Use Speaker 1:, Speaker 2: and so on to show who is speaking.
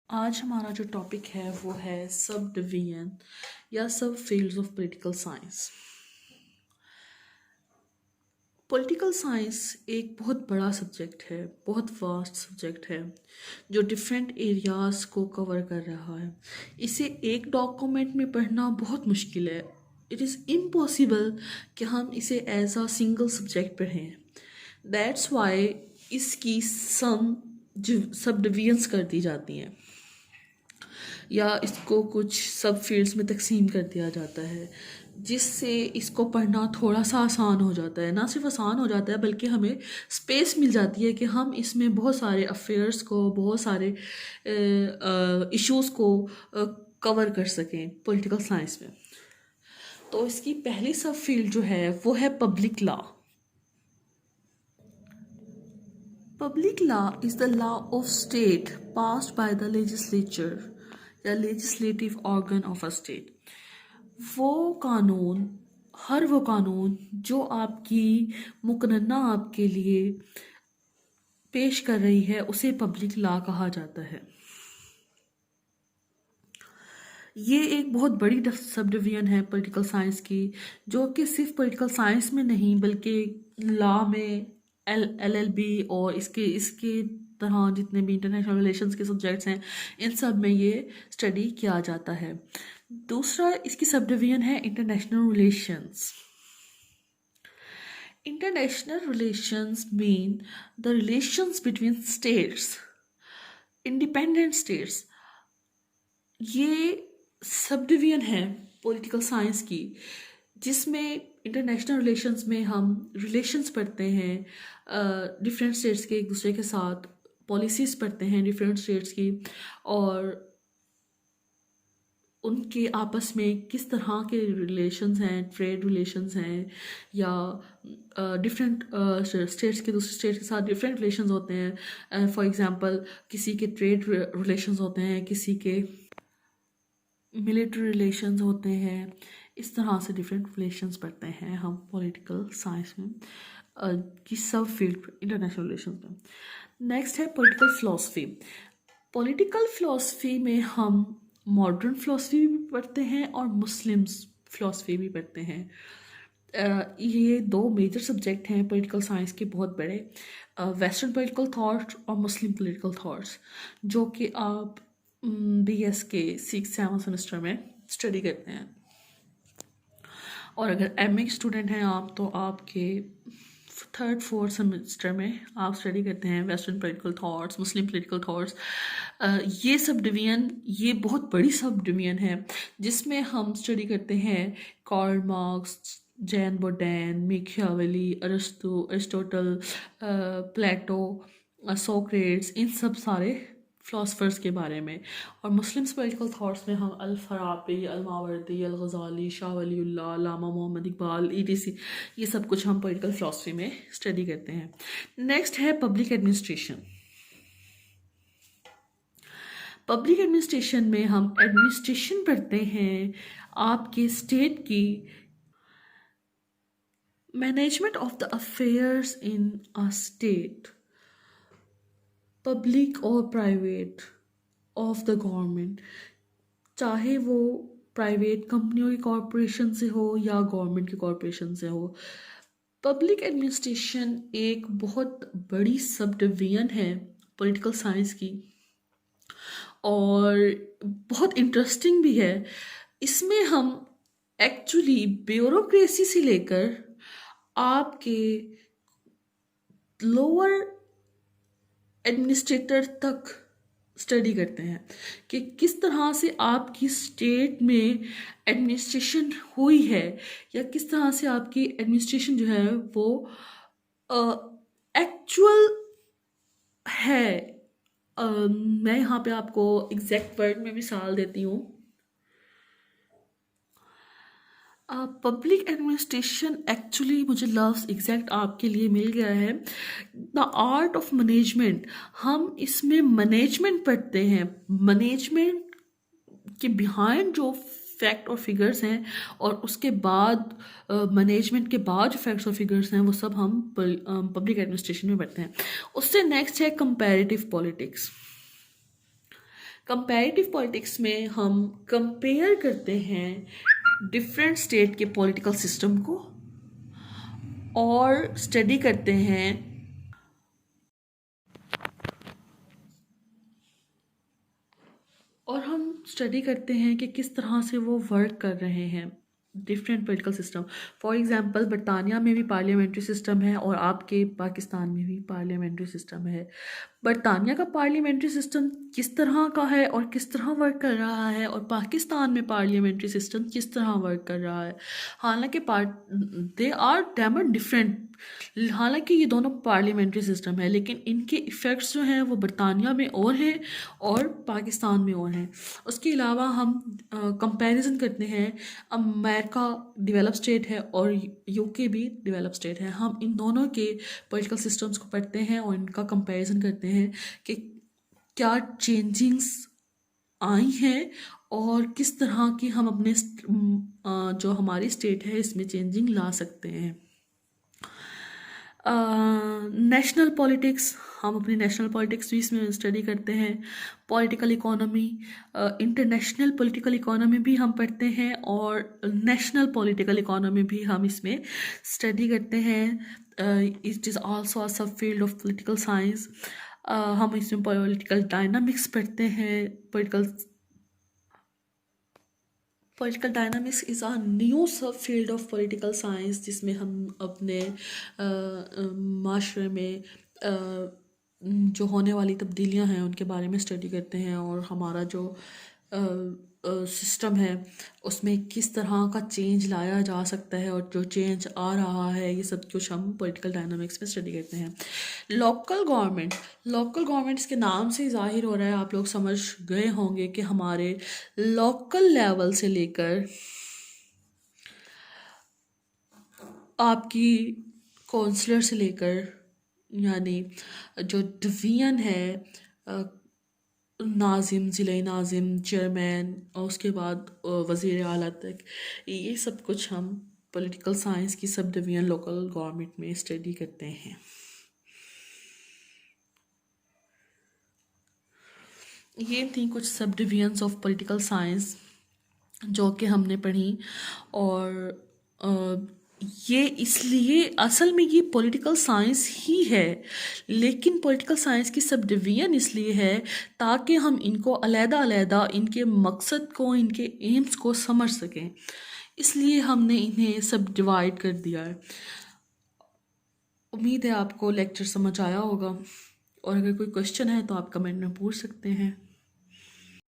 Speaker 1: आज हमारा जो टॉपिक है वो है सब डिवीजन या सब fields of political science. Political science एक बहुत बड़ा सब्जेक्ट है, बहुत वास्ट सब्जेक्ट है जो डिफरेंट एरियाज़ को कवर कर रहा है। इसे एक डॉक्यूमेंट में पढ़ना बहुत मुश्किल है। इट इज़ इम्पॉसिबल कि हम इसे एज अ सिंगल सब्जेक्ट पढ़ें। दैट्स वाई इसकी सब डिवीजन्स कर दी जाती हैं या इसको कुछ सब फील्ड्स में तकसीम कर दिया जाता है, जिससे इसको पढ़ना थोड़ा सा आसान हो जाता है। ना सिर्फ आसान हो जाता है बल्कि हमें स्पेस मिल जाती है कि हम इसमें बहुत सारे अफेयर्स को, बहुत सारे इश्यूज़ को कवर कर सकें पॉलिटिकल साइंस में। तो इसकी पहली सब फील्ड जो है वो है public law. Public law is the law of state passed by the legislature या legislative organ of a state। हर वो कानून जो आपकी मुकन्ना आपके लिए पेश कर रही है उसे पब्लिक लॉ कहा जाता है। ये एक बहुत बड़ी सब डिवीजन है पॉलिटिकल साइंस की, जो कि सिर्फ पॉलिटिकल साइंस में नहीं बल्कि लॉ में LLB और इसके तरह जितने भी इंटरनेशनल रिलेशंस के सब्जेक्ट्स हैं इन सब में ये स्टडी किया जाता है। दूसरा इसकी सब डिवीजन है international relations. International relations mean the relations between states, independent states. ये सब डिवीजन है पॉलिटिकल साइंस की, जिसमें इंटरनेशनल रिलेशंस में हम रिलेशंस पढ़ते हैं डिफरेंट स्टेट्स के एक दूसरे के साथ, पॉलिसीज़ पढ़ते हैं डिफरेंट स्टेट्स की, और उनके आपस में किस तरह के रिलेशंस हैं, ट्रेड रिलेशंस हैं या डिफरेंट स्टेट्स के दूसरे स्टेट के साथ डिफरेंट रिलेशंस होते हैं। फॉर एग्जांपल किसी के ट्रेड रिलेशंस होते हैं, किसी के मिलिट्री रिलेशंस होते हैं। इस तरह से डिफरेंट रिलेशंस पढ़ते हैं हम पॉलिटिकल साइंस में की सब फील्ड इंटरनेशनल रिलेशंस में। नेक्स्ट है पॉलिटिकल फ़िलासफ़ी। पॉलिटिकल फ़िलासफ़ी में हम मॉडर्न फ़िलासफ़ी भी पढ़ते हैं और मुस्लिम्स फ़िलासफ़ी भी पढ़ते हैं। ये दो मेजर सब्जेक्ट हैं पॉलिटिकल साइंस के बहुत बड़े, वेस्टर्न पॉलिटिकल थॉट्स और मुस्लिम पॉलिटिकल थॉट्स, जो कि आप BS के 6-7 सेमेस्टर में स्टडी करते हैं। और अगर MA के स्टूडेंट हैं आप तो आपके 3rd-4th सेमेस्टर में आप स्टडी करते हैं वेस्टर्न पॉलिटिकल थॉट्स, मुस्लिम पॉलिटिकल थॉट्स। ये सब डिवीजन, ये बहुत बड़ी सब डिवीजन है जिसमें हम स्टडी करते हैं Karl Marx, Jean Bodin, Machiavelli, Aristotle, Plato, Socrates, इन सब सारे फ़िलासफ़र्स के बारे में। और मुस्लिम्स पॉलिटिकल थॉट्स में हम अल-फ़ाराबी, अल-मावर्दी, अल-ग़ज़ाली, शाह वलीउल्लाह, अल्लामा मोहम्मद इकबाल, ETC, ये सब कुछ हम पॉलिटिकल फ़िलासफ़ी में स्टडी करते हैं। नेक्स्ट है पब्लिक एडमिनिस्ट्रेशन। पब्लिक एडमिनिस्ट्रेशन में हम एडमिनिस्ट्रेशन पढ़ते हैं आपके स्टेट की, management of the affairs in a state, public और प्राइवेट ऑफ द गवर्नमेंट, चाहे वो प्राइवेट कंपनियों की कॉरपोरेशन से हो या गवर्नमेंट की कॉरपोरेशन से हो। पब्लिक एडमिनिस्ट्रेशन एक बहुत बड़ी सब डिवीजन है पॉलिटिकल साइंस की और बहुत इंटरेस्टिंग भी है। इसमें हम एक्चुअली ब्यूरोक्रेसी से लेकर आपके लोअर एडमिनिस्ट्रेटर तक स्टडी करते हैं कि किस तरह से आपकी स्टेट में एडमिनिस्ट्रेशन हुई है या किस तरह से आपकी एडमिनिस्ट्रेशन जो है वो एक्चुअल है। मैं यहाँ पे आपको एग्जैक्ट वर्ड में मिसाल देती हूँ। पब्लिक एडमिनिस्ट्रेशन एक्चुअली, मुझे लफ्ज़ एग्जैक्ट आपके लिए मिल गया है, द आर्ट ऑफ मैनेजमेंट। हम इसमें मैनेजमेंट पढ़ते हैं, मैनेजमेंट के बिहाइंड जो फैक्ट और फिगर्स हैं और उसके बाद मैनेजमेंट के बाद जो फैक्ट्स और फिगर्स हैं वो सब हम पब्लिक एडमिनिस्ट्रेशन में पढ़ते हैं। उससे नेक्स्ट है कंपैरेटिव पॉलिटिक्स। कंपैरेटिव पॉलिटिक्स में हम कंपेयर करते हैं डिफरेंट स्टेट के पॉलिटिकल सिस्टम को और स्टडी करते हैं कि किस तरह से वो वर्क कर रहे हैं different political system. For example बरतानिया में भी पार्लियामेंट्री सिस्टम है और आपके पाकिस्तान में भी पार्लियामेंट्री सिस्टम है। बरतानिया का पार्लियामेंट्री सिस्टम किस तरह का है और किस तरह वर्क कर रहा है, और पाकिस्तान में पार्लियामेंट्री सिस्टम किस तरह वर्क कर रहा है। हालांकि दे आर डैम डिफरेंट। हालांकि ये दोनों पार्लियामेंट्री सिस्टम है, लेकिन इनके इफ़ेक्ट्स जो हैं वो बरतानिया में और हैं और पाकिस्तान में और हैं। उसके अलावा हम कंपैरिजन करते हैं, अमेरिका डेवलप स्टेट है और यूके भी डेवलप स्टेट है। हम इन दोनों के पॉलिटिकल सिस्टम्स को पढ़ते हैं और इनका कंपैरिजन करते हैं कि क्या चेंजिंग्स आई हैं और किस तरह की हम अपने जो हमारी स्टेट है इसमें चेंजिंग ला सकते हैं। नेशनल पॉलिटिक्स, हम अपनी नेशनल पॉलिटिक्स भी इसमें स्टडी करते हैं। Political economy, international political economy भी हम पढ़ते हैं और नेशनल पॉलिटिकल इकोनॉमी भी हम इसमें स्टडी करते हैं। इट इज़ आल्सो अ सब फील्ड ऑफ पॉलिटिकल साइंस। हम इसमें पॉलिटिकल डायनामिक्स पढ़ते हैं। Political dynamics is a new सब फील्ड ऑफ पॉलिटिकल साइंस, जिसमें हम अपने माशरे में जो होने वाली तब्दीलियां हैं उनके बारे में स्टडी करते हैं और हमारा जो सिस्टम है उसमें किस तरह का चेंज लाया जा सकता है और जो चेंज आ रहा है, ये सब कुछ हम पॉलिटिकल डायनामिक्स में स्टडी करते हैं। लोकल गवर्नमेंट्स के नाम से ज़ाहिर हो रहा है, आप लोग समझ गए होंगे कि हमारे लोकल लेवल से लेकर आपकी काउंसलर से लेकर, यानी जो डिवीज़न है नाजिम, ज़िले नाजिम, चेयरमैन और उसके बाद वज़ीर आला तक, ये सब कुछ हम पॉलिटिकल साइंस की सब डिवीज़न लोकल गवर्नमेंट में स्टडी करते हैं। ये थी कुछ सब डिवीजन्स ऑफ पॉलिटिकल साइंस जो कि हमने पढ़ी। और ये इसलिए असल में ये पॉलिटिकल साइंस ही है, लेकिन पॉलिटिकल साइंस की सब डिवीज़न इसलिए है ताकि हम इनको अलग-अलग इनके मकसद को, इनके एम्स को समझ सकें, इसलिए हमने इन्हें सब डिवाइड कर दिया है। उम्मीद है आपको लेक्चर समझ आया होगा, और अगर कोई क्वेश्चन है तो आप कमेंट में पूछ सकते हैं।